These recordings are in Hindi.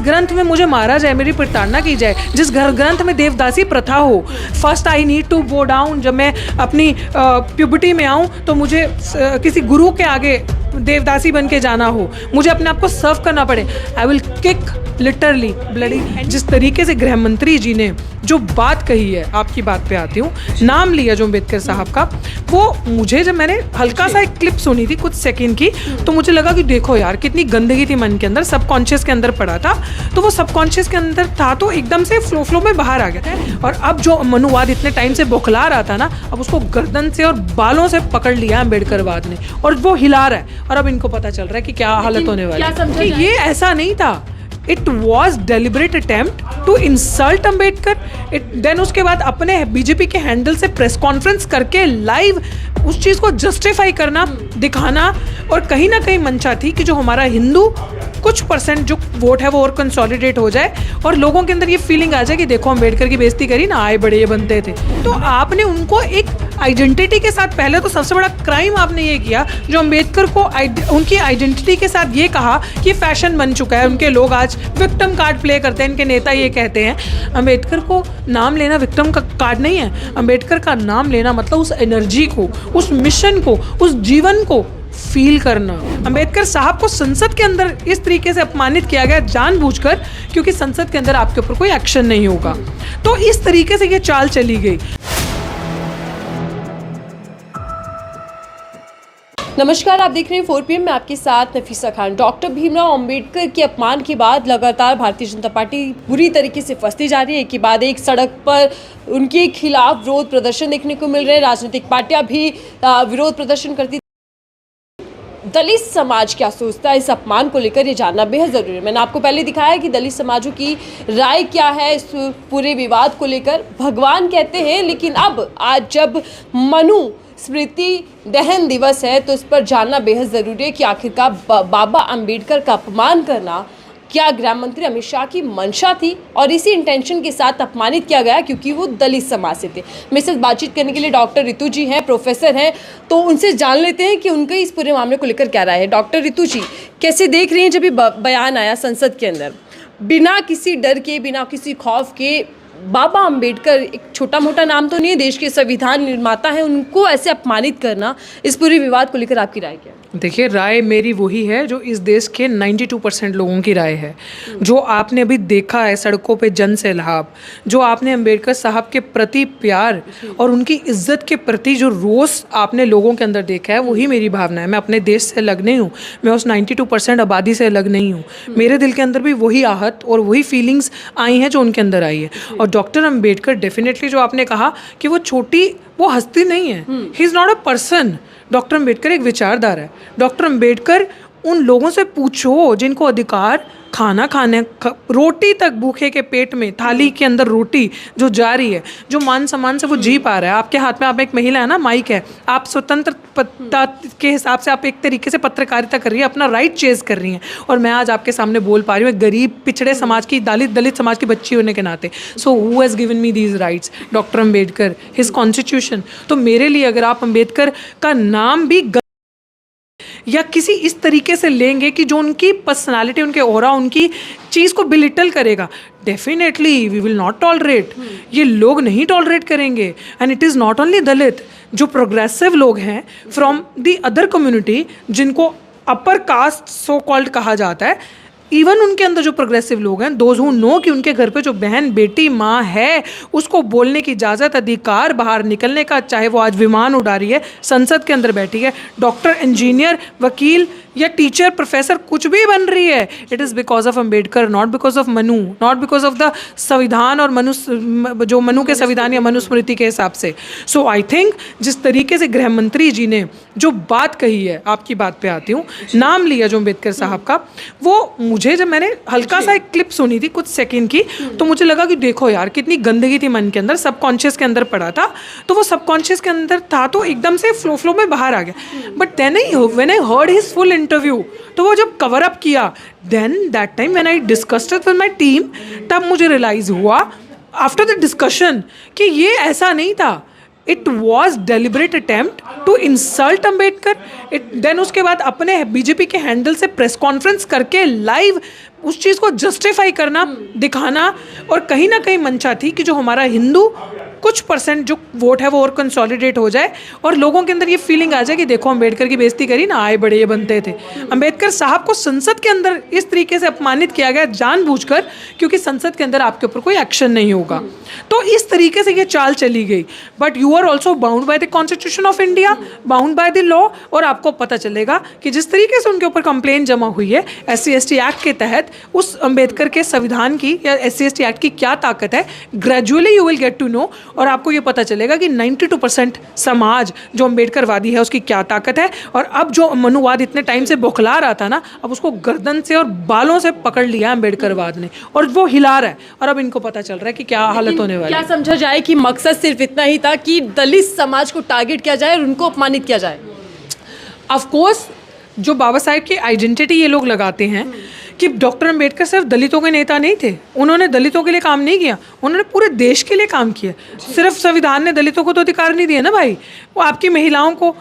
ग्रंथ में मुझे मारा जाए, मेरी प्रताड़ना की जाए, जिस ग्रंथ में देवदासी प्रथा हो। First I need to go down, जब मैं अपनी प्यूबर्टी में आऊँ तो मुझे किसी गुरु के आगे देवदासी बन के जाना हो, मुझे अपने आप को सर्व करना पड़े, I will kick literally bloody. जिस तरीके से गृह मंत्री जी ने जो बात कही है, आपकी बात पे आती हूँ, नाम लिया जो अम्बेडकर साहब का, वो मुझे जब मैंने हल्का सा एक क्लिप सुनी थी कुछ सेकंड की, तो मुझे लगा कि देखो यार कितनी गंदगी थी मन के अंदर, सबकॉन्शियस के अंदर पड़ा था, तो वो सबकॉन्शियस के अंदर था तो एकदम से फ्लो में बाहर आ गया था। और अब जो मनुवाद इतने टाइम से बौखला रहा था ना, अब उसको गर्दन से और बालों से पकड़ लिया अम्बेडकरवाद ने, और वो हिला रहा है। और अब इनको पता चल रहा है कि क्या हालत होने वाली है, कि ये ऐसा नहीं था। It was deliberate attempt to insult Ambedkar. Then उसके बाद अपने बीजेपी के हैंडल से प्रेस कॉन्फ्रेंस करके लाइव उस चीज़ को जस्टिफाई करना, दिखाना, और कहीं ना कहीं मंशा थी कि जो हमारा हिंदू कुछ परसेंट जो वोट है वो और कंसोलिडेट हो जाए और लोगों के अंदर ये फीलिंग आ जाए कि देखो अम्बेडकर की बेइज्जती करी ना, आए बड़े ये बनते थे। तो आपने उनको एक आइडेंटिटी के साथ, पहले तो सबसे बड़ा क्राइम आपने ये किया जो अम्बेडकर को उनकी आइडेंटिटी के साथ ये कहा कि फैशन बन चुका है, उनके लोग आज विक्टिम कार्ड प्ले करते हैं, इनके नेता ये कहते हैं। अम्बेडकर को नाम लेना विक्टिम का कार्ड नहीं है, अम्बेडकर का नाम लेना मतलब उस एनर्जी को, उस मिशन को, उस जीवन को फील करना। अम्बेडकर साहब को संसद के अंदर इस तरीके से अपमानित किया गया जानबूझकर, क्योंकि संसद के अंदर आपके ऊपर कोई एक्शन नहीं होगा, तो इस तरीके से ये चाल चली गई। नमस्कार, आप देख रहे हैं 4 PM में आपके साथ नफीसा खान। डॉक्टर भीमराव अंबेडकर के अपमान के बाद लगातार भारतीय जनता पार्टी बुरी तरीके से फंसती जा रही है। एक के बाद एक सड़क पर उनके खिलाफ विरोध प्रदर्शन देखने को मिल रहे हैं। राजनीतिक पार्टियां भी विरोध प्रदर्शन करती। दलित समाज क्या सोचता है इस अपमान को लेकर, ये जानना बेहद जरूरी है। मैंने आपको पहले दिखाया कि दलित समाजों की राय क्या है इस पूरे विवाद को लेकर। भगवान कहते हैं, लेकिन अब आज जब मनु स्मृति दहन दिवस है तो इस पर जानना बेहद ज़रूरी है कि आखिरकार बाबा अंबेडकर का अपमान करना क्या गृह मंत्री अमित शाह की मंशा थी और इसी इंटेंशन के साथ अपमानित किया गया क्योंकि वो दलित समाज से थे। मेरे साथ बातचीत करने के लिए डॉक्टर रितु जी हैं, प्रोफेसर हैं, तो उनसे जान लेते हैं कि उनका इस पूरे मामले को लेकर क्या राय है। डॉक्टर रितु जी, कैसे देख रही हैं जब ये बयान आया संसद के अंदर, बिना किसी डर के, बिना किसी खौफ के, बाबा अंबेडकर एक छोटा मोटा नाम तो नहीं है, देश के संविधान निर्माता हैं, उनको ऐसे अपमानित करना, इस पूरे विवाद को लेकर आपकी राय क्या है? देखिए, राय मेरी वही है जो इस देश के 92% लोगों की राय है। जो आपने अभी देखा है सड़कों पे जन सैलाब, जो आपने अंबेडकर साहब के प्रति प्यार और उनकी इज्जत के प्रति जो रोष आपने लोगों के अंदर देखा है, वही मेरी भावना है। मैं अपने देश से अलग नहीं हूँ, मैं उस 92% आबादी से अलग नहीं हूँ। मेरे दिल के अंदर भी वही आहत और वही फीलिंग्स आई हैं जो उनके अंदर आई है। और डॉक्टर अंबेडकर डेफिनेटली, जो आपने कहा कि वो छोटी, वो हस्ती नहीं है, he is not a person. Doctor Ambedkar एक विचारधारा है। डॉक्टर अंबेडकर उन लोगों से पूछो जिनको अधिकार खाना खाने, रोटी तक भूखे के पेट में, थाली के अंदर रोटी जो जा रही है, जो मान सम्मान से वो जी पा रहा है। आपके हाथ में, आप एक महिला है ना, माइक है, आप स्वतंत्रता के हिसाब से आप एक तरीके से पत्रकारिता कर रही है, अपना राइट चेज कर रही हैं, और मैं आज आपके सामने बोल पा रही हूँ एक गरीब पिछड़े समाज की, दलित समाज की बच्ची होने के नाते। So who has given me these rights? Doctor Ambedkar, his constitution. तो मेरे लिए अगर आप अंबेडकर का नाम भी या किसी इस तरीके से लेंगे कि जो उनकी पर्सनालिटी, उनके ऑरा, उनकी चीज़ को बिलिटल करेगा, definitely we will not tolerate. ये लोग नहीं टॉलरेट करेंगे। And it is not only Dalit, जो प्रोग्रेसिव लोग हैं फ्रॉम द अदर कम्युनिटी, जिनको अपर कास्ट सो कॉल्ड कहा जाता है, इवन उनके अंदर जो प्रोग्रेसिव लोग हैं, दोज हु नो कि उनके घर पे जो बहन, बेटी, माँ है, उसको बोलने की इजाज़त, अधिकार, बाहर निकलने का, चाहे वो आज विमान उड़ा रही है, संसद के अंदर बैठी है, डॉक्टर, इंजीनियर, वकील या टीचर, प्रोफेसर, कुछ भी बन रही है, it is because of Ambedkar, not because of Manu, not because of the संविधान और जो मनु के संविधान या मनुस्मृति के हिसाब से। सो आई थिंक जिस तरीके से गृह मंत्री जी ने जो बात कही है, आपकी बात पे आती हूँ, नाम लिया जो अम्बेडकर साहब का, वो मुझे जब मैंने हल्का सा एक क्लिप सुनी थी कुछ सेकंड की, तो मुझे लगा कि देखो यार कितनी गंदगी थी मन के अंदर, सबकॉन्शियस के अंदर पड़ा था, तो वो सबकॉन्शियस के अंदर था तो एकदम से फ्लो में बाहर आ गया। But then when I heard his full interview, तो वो जब कवर अप किया, then that time when I discussed it with my team, तब मुझे रियलाइज हुआ आफ्टर द डिस्कशन कि ये ऐसा नहीं था। It was deliberate attempt to insult Ambedkar. Then उसके बाद अपने बीजेपी के हैंडल से प्रेस कॉन्फ्रेंस करके लाइव उस चीज़ को जस्टिफाई करना, दिखाना, और कहीं ना कहीं मंशा थी कि जो हमारा हिंदू कुछ परसेंट जो वोट है वो और कंसोलिडेट हो जाए और लोगों के अंदर ये फीलिंग आ जाए कि देखो अम्बेडकर की बेइज्जती करी ना, आए बड़े ये बनते थे। अम्बेडकर साहब को संसद के अंदर इस तरीके से अपमानित किया गया जानबूझकर, क्योंकि संसद के अंदर आपके ऊपर कोई एक्शन नहीं होगा। तो इस तरीके से ये चाल चली गई। But you are also bound by the constitution of India, bound by the law, और आपको पता चलेगा कि जिस तरीके से उनके ऊपर कंप्लेन जमा हुई है SC/ST एक्ट के तहत, उस अम्बेडकर के संविधान की या SC/ST एक्ट की क्या ताकत है, gradually you will get to know, और आपको ये पता चलेगा कि 92% समाज जो अम्बेडकरवादी है उसकी क्या ताकत है। और अब जो मनुवाद इतने टाइम से बौखला रहा था ना, अब उसको गर्दन से और बालों से पकड़ लिया अम्बेडकरवाद ने, और वो हिला रहा है, और अब इनको पता चल रहा है कि क्या हालत होने वाली है। क्या समझा जाए कि मकसद सिर्फ इतना ही था कि दलित समाज को टारगेट किया जाए और उनको अपमानित किया जाए? ऑफ कोर्स जो बाबा साहेब की आइडेंटिटी ये लोग लगाते हैं कि डॉक्टर अंबेडकर सिर्फ दलितों के नेता नहीं थे, उन्होंने दलितों के लिए काम नहीं किया, उन्होंने पूरे देश के लिए काम किया। सिर्फ संविधान ने दलितों को तो अधिकार नहीं दिया ना भाई, वो आपकी महिलाओं को,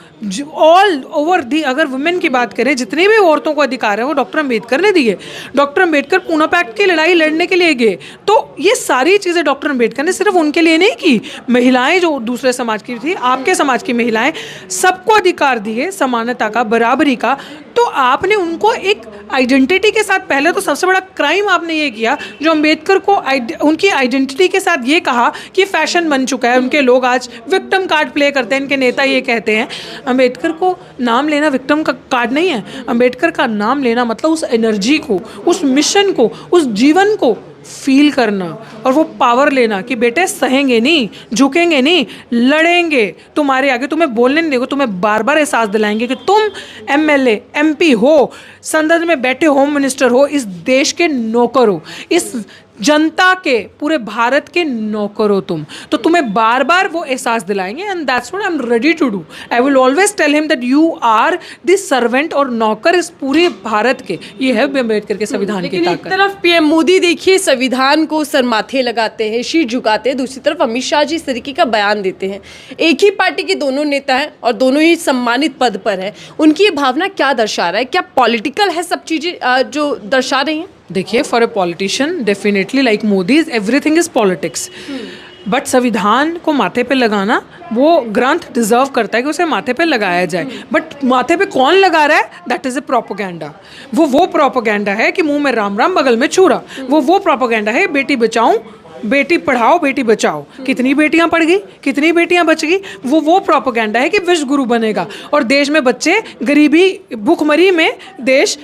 ऑल ओवर दी, अगर वुमेन की बात करें, जितनी भी औरतों को अधिकार है वो डॉक्टर अंबेडकर ने दिए। डॉक्टर अंबेडकर पूना पैक्ट की लड़ाई लड़ने के लिए गए, तो ये सारी चीज़ें डॉक्टर अंबेडकर ने सिर्फ उनके लिए नहीं की। महिलाएं जो दूसरे समाज की थी, आपके समाज की महिलाएं, सबको अधिकार दिए, समानता का, बराबरी का। तो आपने उनको एक आइडेंटिटी के साथ, पहले तो सबसे बड़ा क्राइम आपने ये किया जो अंबेडकर को उनकी आइडेंटिटी के साथ ये कहा कि फैशन बन चुका है, उनके लोग आज विक्टिम कार्ड प्ले करते हैं, इनके नेता ये कहते हैं। अंबेडकर को नाम लेना विक्टिम का कार्ड नहीं है, अंबेडकर का नाम लेना मतलब उस एनर्जी को, उस मिशन को, उस जीवन को फील करना और वो पावर लेना कि बेटे सहेंगे नहीं, झुकेंगे नहीं, लड़ेंगे तुम्हारे आगे, तुम्हें बोलने नहीं देंगे, तुम्हें बार बार एहसास दिलाएंगे कि तुम MLA MP हो, संसद में बैठे होम मिनिस्टर हो, इस देश के नौकर हो, इस जनता के, पूरे भारत के नौकर हो तुम। तो तुम्हें बार बार वो एहसास दिलाएंगे, and that's what I am ready to do. I will always tell him that you are the servant और नौकर इस पूरे भारत के। ये है अम्बेडकर के संविधान की ताकत। एक तरफ PM मोदी देखिए संविधान को सर माथे लगाते हैं, शीश झुकाते हैं, दूसरी तरफ अमित शाह जी इस तरीके का बयान देते हैं। एक ही पार्टी के दोनों नेता हैं और दोनों ही सम्मानित पद पर हैं। उनकी ये भावना क्या दर्शा रहा है? क्या पॉलिटिकल है सब चीज़ें जो दर्शा रही हैं? देखिए, for a politician definitely like Modi everything is politics, but संविधान को माथे पे लगाना वो ग्रंथ डिजर्व करता है कि उसे माथे पे लगाया जाए। बट माथे पे कौन लगा रहा है? That is a propaganda. वो प्रोपोगेंडा है कि मुंह में राम राम बगल में छुरा। वो प्रोपोगेंडा है बेटी बचाओ, बेटी पढ़ाओ, बेटी बचाओ। कितनी बेटियां पढ़ गई, कितनी बेटियां बच गई? वो प्रोपोगेंडा है कि विश्व गुरु बनेगा और देश में बच्चे गरीबी भूखमरी में देश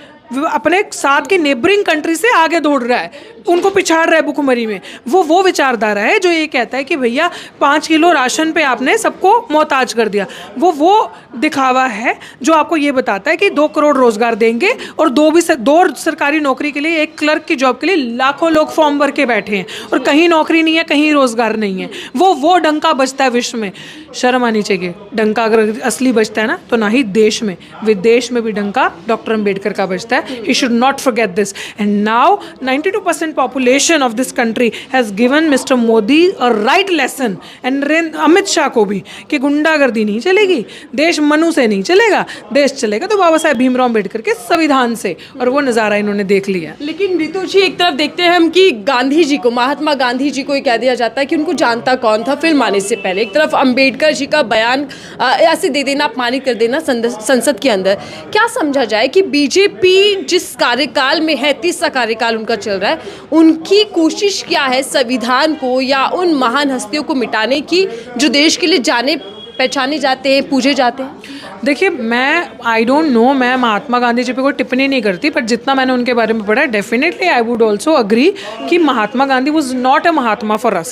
अपने साथ की नेबरिंग कंट्री से आगे दौड़ रहा है, उनको पिछाड़ रहा है भूखमरी में। वो विचारधारा है जो ये कहता है कि भैया 5 किलो राशन पे आपने सबको मोहताज कर दिया। वो दिखावा है जो आपको ये बताता है कि 2 करोड़ रोजगार देंगे और दो सरकारी नौकरी के लिए, एक क्लर्क की जॉब के लिए लाखों लोग फॉर्म भर के बैठे हैं और कहीं नौकरी नहीं है, कहीं रोजगार नहीं है। वो डंका बजता है विश्व में। शर्म आनी चाहिए। डंका अगर असली बजता है ना तो ना ही देश में, विदेश में भी डंका डॉक्टर अंबेडकर का बजता है। He should not forget this. And now 92% population of this country has given Mr. Modi a right lesson and Amit Shah को भी कि गुंडागर्दी नहीं चलेगी, देश मनु से नहीं चलेगा, देश चलेगा तो बाबा साहेब भीमराव अंबेडकर के संविधान से। और वो नज़ारा इन्होंने देख लिया। लेकिन रितु जी, एक तरफ देखते हैं हम कि गांधी जी को, महात्मा गांधी जी को ये कह दिया जाता है कि उनको जानता कौन था फिल्म आने से पहले। एक तरफ अंबेडकर जी का बयान ऐसे दे देना, अपमानित कर देना संसद के अंदर। क्या समझा जाए कि बीजेपी जिस कार्यकाल में है, 30वां कार्यकाल उनका चल रहा है, उनकी कोशिश क्या है संविधान को या उन महान हस्तियों को मिटाने की जो देश के लिए जाने पहचाने जाते हैं, पूजे जाते हैं? देखिए, आई डोंट नो, मैं महात्मा गांधी जी पे कोई टिप्पणी नहीं करती, पर जितना मैंने उनके बारे में पढ़ा, definitely I would also agree कि Mahatma Gandhi was not a mahatma for us,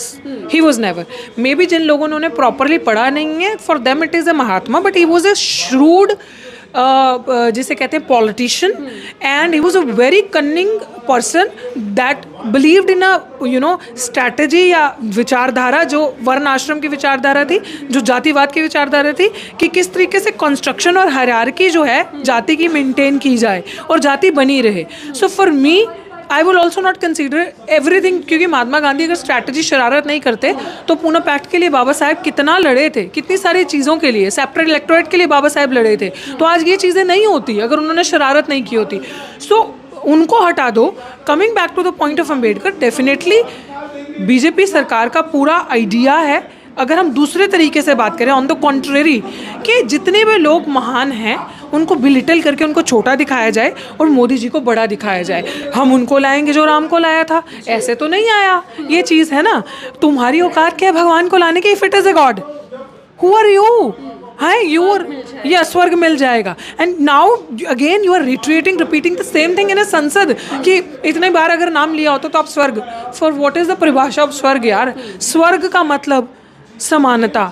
he was never. Maybe जिन लोगों ने उन्हें प्रॉपरली पढ़ा नहीं है, for them it is a mahatma, but he was a shrewd जिसे कहते हैं politician, and he was a very cunning person that believed in a strategy या विचारधारा जो वर्ण आश्रम की विचारधारा थी, जो जातिवाद की विचारधारा थी, कि किस तरीके से कंस्ट्रक्शन और हायरार्की जो है जाति की मेंटेन की जाए और जाति बनी रहे। So for me I will also not consider everything, क्योंकि महात्मा गांधी अगर स्ट्रैटेजी शरारत नहीं करते तो पूना पैक्ट के लिए बाबा साहेब कितना लड़े थे, कितनी सारी चीज़ों के लिए, सेपरेट इलेक्टोरेट के लिए बाबा साहेब लड़े थे। तो आज ये चीज़ें नहीं होती अगर उन्होंने शरारत नहीं की होती। सो उनको हटा दो। Coming back to the point of Ambedkar, definitely BJP सरकार का पूरा आइडिया है, अगर हम दूसरे तरीके से बात करें ऑन द कॉन्ट्रेरी, कि जितने भी लोग महान हैं उनको बिलिटल करके उनको छोटा दिखाया जाए और मोदी जी को बड़ा दिखाया जाए। हम उनको लाएंगे जो राम को लाया था, ऐसे तो नहीं आया। ये चीज़ है ना, तुम्हारी औकात क्या है भगवान को लाने की? If it is a god, who are you? है यूर, ये स्वर्ग मिल जाएगा। And now again you are repeating the same thing in a sansad कि इतने बार अगर नाम लिया होता तो आप स्वर्ग, फॉर व्हाट इज द परिभाषा ऑफ स्वर्ग यार? स्वर्ग का मतलब समानता,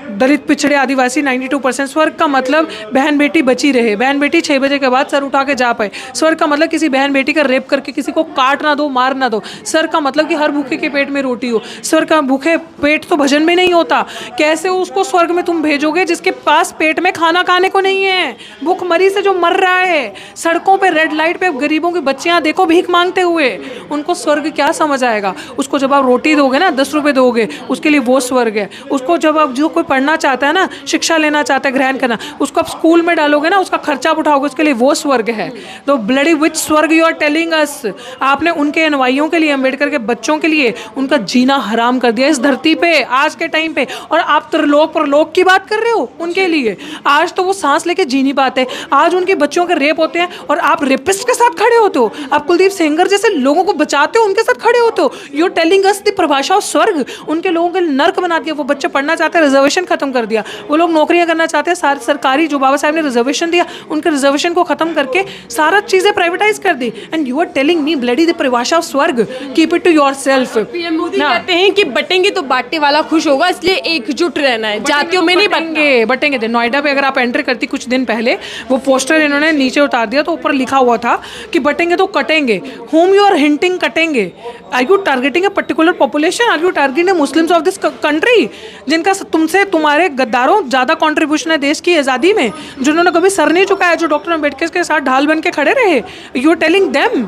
दलित पिछड़े आदिवासी 92%। स्वर्ग का मतलब बहन बेटी बची रहे, बहन बेटी 6 बजे के बाद सर उठा के जा पाए। स्वर्ग का मतलब किसी बहन बेटी का रेप करके किसी को काट ना दो, मार ना दो। स्वर्ग का मतलब कि हर भूखे के पेट में रोटी हो। स्वर्ग का भूखे पेट तो भजन में नहीं होता। कैसे उसको स्वर्ग में तुम भेजोगे जिसके पास पेट में खाना खाने को नहीं है? भूखमरी से जो मर रहा है, सड़कों पर रेड लाइट पे गरीबों की बच्चियां देखो भीख मांगते हुए, उनको स्वर्ग क्या समझ आएगा? उसको जब आप रोटी दोगे ना, 10 रुपये दोगे, उसके लिए वो स्वर्ग है। उसको जब आप जो कोई पढ़ना चाहता है ना, शिक्षा लेना चाहता है, ग्रहण करना, उसको आप स्कूल में डालोगे ना, उसका खर्चा आप उठाओगे, उसके लिए वो स्वर्ग है। तो ब्लडी विच स्वर्ग यू आर टेलिंग अस? आपने उनके अनुयायियों के लिए, अम्बेडकर के बच्चों के लिए उनका जीना हराम कर दिया इस धरती पे आज के टाइम पे। और आप त्रिलोक परलोक की बात कर रहे हो उनके लिए। आज तो वो सांस लेके जी नहीं पाते। आज उनके बच्चों के रेप होते हैं और आप रेपिस्ट के साथ खड़े होते हो। आप कुलदीप सेंगर जैसे लोगों को बचाते हो, उनके साथ खड़े होते हो। You are telling us the परिभाषा ऑफ स्वर्ग। उनके लोगों के नर्क बना दिया। वो बच्चे पढ़ना चाहते हैं, रिजर्वेशन खत्म कर दिया। वो लोग नौकरियां करना चाहते हैं, सारी सरकारी जो बाबा साहब ने रिजर्वेशन दिया, उनके रिजर्वेशन को खत्म करके सारा चीजें प्राइवेटाइज कर दी। And you are telling me bloody the परिभाषा of swarg? Keep it to yourself. PM Modi कहते हैं कि बटेंगे तो बांटने वाला खुश होगा, इसलिए एकजुट रहना है, जातियों में नहीं बटेंगे। नोएडा पे अगर आप एंटर करती कुछ दिन पहले, वो पोस्टर इन्होंने नीचे उतार दिया तो ऊपर लिखा हुआ था कि बटेंगे तो कटेंगे। whom you are hinting कटेंगे? Are you targeting a particular population? Are you targeting the Muslims of this country? जिनका तुमसे, तुम्हारे गद्दारों, ज़्यादा कंट्रीब्यूशन है देश की आज़ादी में, जिन्होंने कभी सर नहीं झुकाया, जो डॉक्टर अम्बेडकर के साथ ढाल बन के खड़े रहे। यू आर टेलिंग देम,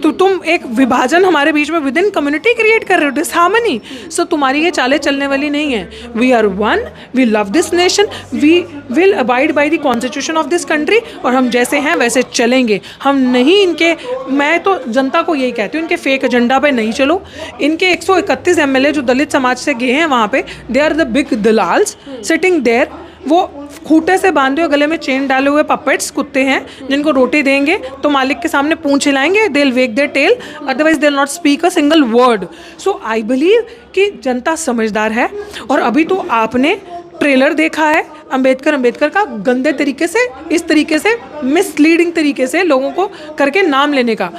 तो तुम एक विभाजन हमारे बीच में विद इन कम्युनिटी क्रिएट कर रहे हो, डिसहार्मनी। सो तुम्हारी ये चालें चलने वाली नहीं है। We are one, we love this nation, we will abide by the constitution of this country, और हम जैसे हैं वैसे चलेंगे। हम नहीं इनके, मैं तो जनता को यही कहती हूँ, इनके फेक एजेंडा पे नहीं चलो। इनके 131 MLA जो दलित समाज से गए हैं वहाँ पे, they are the big dalals sitting there. वो खूटे से बांधे हुए, गले में चेन डाले हुए पपेट्स कुत्ते हैं, जिनको रोटी देंगे तो मालिक के सामने पूंछ हिलाएंगे, they will wag their tail, otherwise they will not speak a single word. So I believe कि जनता समझदार है। और अभी तो आपने ट्रेलर देखा है अम्बेडकर का, गंदे तरीके से, इस तरीके से मिसलीडिंग तरीके से लोगों को करके नाम लेने का।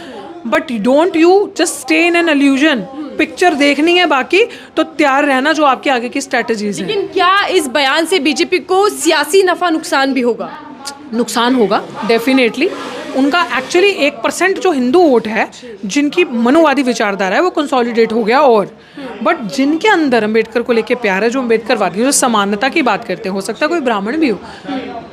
But don't you just stay in an illusion. Picture देखनी है बाकी तो तैयार रहना जो आपके आगे की स्ट्रैटेजीज हैं। लेकिन क्या इस बयान से बीजेपी को सियासी नफा नुकसान भी होगा? नुकसान होगा डेफिनेटली। उनका एक्चुअली 1% जो हिंदू वोट है, जिनकी मनुवादी विचारधारा है, वो कंसोलिडेट हो गया। और बट जिनके अंदर अम्बेडकर को लेके प्यार है, जो अम्बेडकरवादी, जो समानता की बात करते हैं, हो सकता है कोई ब्राह्मण भी हो,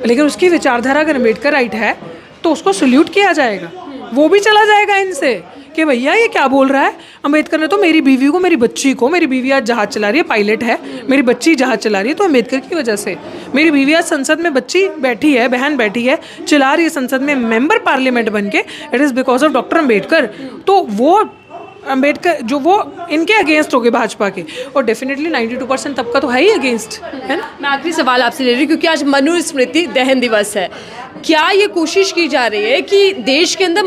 लेकिन उसकी विचारधारा अगर अम्बेडकर राइट है तो उसको सल्यूट किया जाएगा। वो भी चला जाएगा इनसे कि भैया ये क्या बोल रहा है? अम्बेडकर ने तो मेरी बीवी को, मेरी बच्ची को, मेरी बीवी आज जहाज चला रही है, पायलट है, मेरी बच्ची जहाज चला रही है तो अम्बेडकर की वजह से। मेरी बीवी आज संसद में, बच्ची बैठी है, बहन बैठी है, चला रही है संसद में, मेंबर पार्लियामेंट बन के, it is because of doctor Ambedkar. तो वो अम्बेडकर जो वो इनके अगेंस्ट हो गए भाजपा के, और डेफिनेटली 92% तबका तो है ही अगेंस्ट, है ना। मैं आखिरी सवाल आपसे ले रही हूँ, क्योंकि आज मनुस्मृति दहन दिवस है। क्या ये कोशिश की जा रही है कि देश के अंदर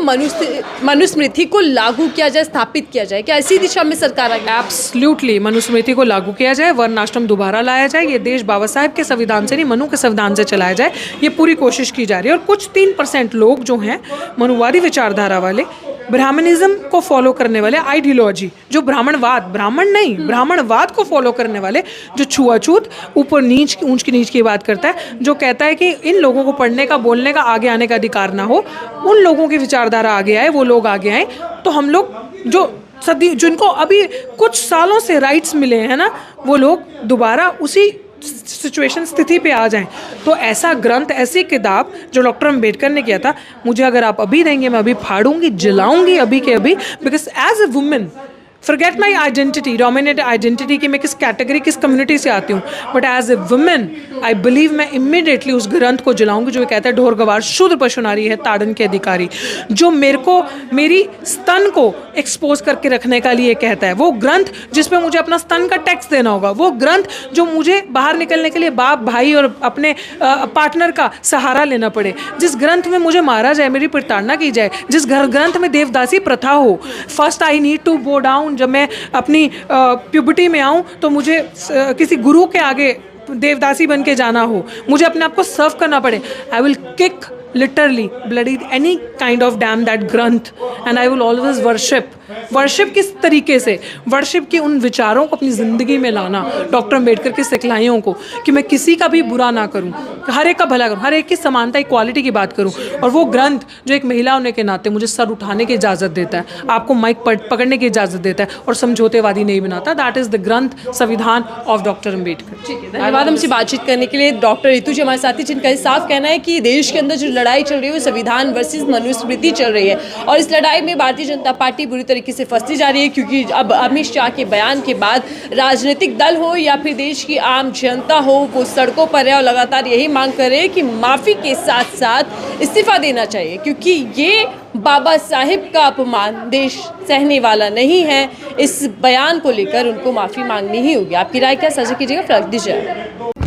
मनुस्मृति को लागू किया जाए, स्थापित किया जाए? क्या इसी दिशा में सरकार आगे? एब्सोल्युटली मनुस्मृति को लागू किया जाए, वर्ण आश्रम दोबारा लाया जाए, ये देश बाबा साहेब के संविधान से नहीं, मनु के संविधान से चलाया जाए, ये पूरी कोशिश की जा रही है। और कुछ 3% लोग जो हैं मनुवादी विचारधारा वाले, ब्राह्मणिज्म को फॉलो करने वाले, आइडियोलॉजी जो ब्राह्मण नहीं ब्राह्मणवाद को फॉलो करने वाले, जो छुआछूत, ऊपर नीच, ऊंच की नीच की बात करता है, जो कहता है कि इन लोगों को पढ़ने का, बोलने का, आगे आने का अधिकार ना हो, उन लोगों की विचारधारा आगे आए, वो लोग आगे आए। तो हम लोग जो सदी, जिनको अभी कुछ सालों से राइट्स मिले हैं ना, वो लोग दोबारा उसी सिचुएशन स्थिति पे आ जाएं, तो ऐसा ग्रंथ, ऐसी किताब जो डॉक्टर अम्बेडकर ने किया था, मुझे अगर आप अभी देंगे मैं अभी फाड़ूंगी, जलाऊंगी अभी के अभी, because as a women forget my identity, dominate identity कि मैं किस कैटेगरी, किस कम्युनिटी से आती हूँ, but as a women I believe मैं इमीडिएटली उस ग्रंथ को जलाऊंगी जो कहता है ढोर गवार शूद्र पशु नारी है ताड़न के अधिकारी, जो मेरे को मेरी स्तन को एक्सपोज करके रखने का लिए कहता है, वो ग्रंथ जिस पे मुझे अपना स्तन का टैक्स देना होगा, वो ग्रंथ जो मुझे बाहर निकलने के लिए बाप भाई और अपने पार्टनर का सहारा लेना पड़े, जिस ग्रंथ में मुझे मारा जाए, मेरी प्रताड़ना की जाए, जिस ग्रंथ में देवदासी प्रथा हो। First I need to bow down, जब मैं अपनी प्यूबर्टी में आऊँ तो मुझे किसी गुरु के आगे देवदासी बन के जाना हो, मुझे अपने आप को सर्व करना पड़े, I will kick literally bloody any kind of damn that ग्रंथ and I will always worship किस तरीके से, वर्शिप के उन विचारों को अपनी ज़िंदगी में लाना, डॉक्टर अम्बेडकर की सिखलाइयों को कि मैं किसी का भी बुरा ना करूं, हर एक का भला करूं, हर एक की समानता, इक्वालिटी की बात करूं, और वो ग्रंथ जो एक महिला होने के नाते मुझे सर उठाने की इजाज़त देता है, आपको माइक पकड़ने की इजाज़त देता है और समझौतेवादी नहीं बनाता। दैट इज़ द ग्रंथ संविधान ऑफ डॉक्टर अम्बेडकर। धन्यवाद हमसे बातचीत करने के लिए। डॉक्टर रितु जी हमारे साथी, जिनका साफ कहना है कि देश के अंदर जो लड़ाई चल रही है वो संविधान वर्सेस मनुस्मृति चल रही है, और इस लड़ाई में भारतीय जनता पार्टी बुरी तरीके से फंसती जा रही है, क्योंकि अब अमित शाह के बयान के बाद राजनीतिक दल हो या फिर देश की आम जनता हो, वो सड़कों पर है और लगातार यही मांग कर रहे हैं कि माफ़ी के साथ साथ इस्तीफा देना चाहिए, क्योंकि ये बाबा साहिब का अपमान देश सहने वाला नहीं है। इस बयान को लेकर उनको माफ़ी मांगनी ही होगी। आपकी राय क्या साझा कीजिएगा, फर्क दीजिए।